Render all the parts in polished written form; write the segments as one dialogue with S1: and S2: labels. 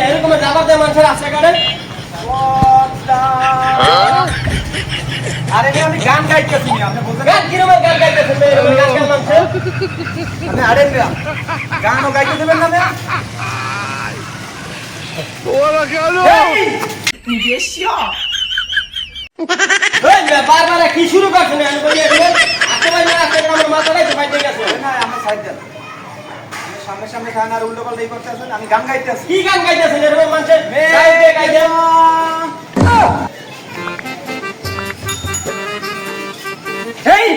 S1: এরকম যাবার দেয় মানুষের রাস্তাঘাটে।
S2: আরে আমি গান গাইতেছি আপনি বলছেন
S1: গান কিরকম গান গাইতেছেন এরকম গান গান মানুষের?
S2: আপনি আরে গানও গাইতে দেবেন না মেয়া?
S1: বারবার কি শুরু করছেন? আমি বলি এখানে একেবারে না রাস্তাঘাটে আমার মাথাটাই তো ফাইটে গেছে।
S2: না আমার সাইড দেন আপনি সামনে সামনে খান আর উল্টো পাল্টা করতে আছেন আমি গান গাইতেছি
S1: কি গান গাইতেছেন এরকম মানুষের? গাইতে গাইতে এই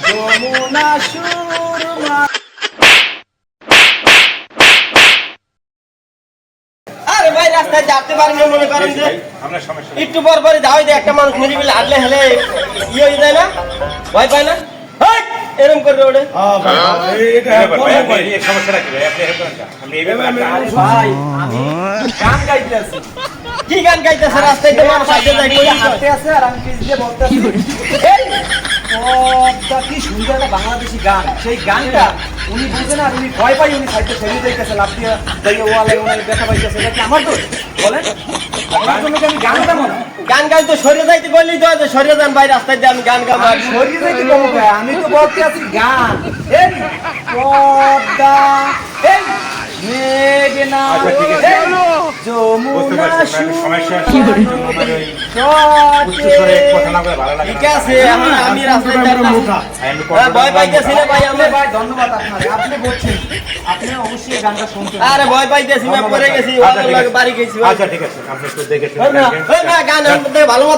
S2: যমুনা সুরমা
S1: আরে ভাই রাস্তায় যাতে পারেন না মনে করেন যে
S3: আপনার সমস্যা
S1: একটু পর পরে যাওয়াই দেয় একটা মানুষ নিরিবিলি হাঁটলে হেলে ইয়ে হয়ে যায় না, ভয় পায় না। হেই, এরকম করে ওঠে।
S3: এই সমস্যাটা কি ভাই? আপনি হেল্প করেন না। আপনি এইভাবে
S2: আরে ভাই আমি গান গাইতেছি
S1: কি গান গাইতেছে? রাস্তায় তো মানুষ হাঁটতে যায়, কই
S2: হাঁটতে আছে আর আমি পিছ দিয়ে বলতেছি এই পদ্মা কি সুন্দর একটা বাংলাদেশি গান সেই গানটা উনি বুঝেন আর উনি ভয় পাই উনি সাইডে ছেড়ে যাইতেছে লাফ দিয়ে দাঁড়িয়ে ওয়ালে উনি ব্যথা পাইতেছে এটা কি আমার দোষ বলেন আপনার জন্য কি আমি গান গাবো না
S1: গান গাই তো সরিয়ে যাইতে বললেই তো আছে, সরিয়ে যান ভাই রাস্তায় দিয়ে আমি গান গাবো।
S2: আমি সরিয়ে যাইতে পারবো ভাই আমি তো বলতে আছি গান এই পদ্মা এই মেঘনা
S3: আচ্ছা, ঠিক আছে।
S2: এই
S3: বুঝতে
S2: যমুনা
S3: পারছি আপনার সমস্যা আমার ওই উচ্চ
S2: সুরে
S3: স্বরে কথা না বলে ভালো লাগে
S1: ঠিক
S3: না।
S1: আছে, এখন আমি রাস্তায় যাইতাছি।
S3: আমি
S1: ভয় পাইতেছি না ভাই আমি।
S2: ভাই ধন্যবাদ আপনাকে আপনি বলছেন আপনি অবশ্যই গানটা শুনছেন
S1: আরে ভয় পাইতেছি না, পড়ে গেছি,
S3: আচ্ছা, ঠিক আছে।
S1: বাড়ি গেছি।
S3: আচ্ছা ঠিক আছে আপনি একটু দেখে শুনে
S1: ওই না,
S3: গান গান।
S1: ওই না, গান আমার মধ্যে ভালো মতো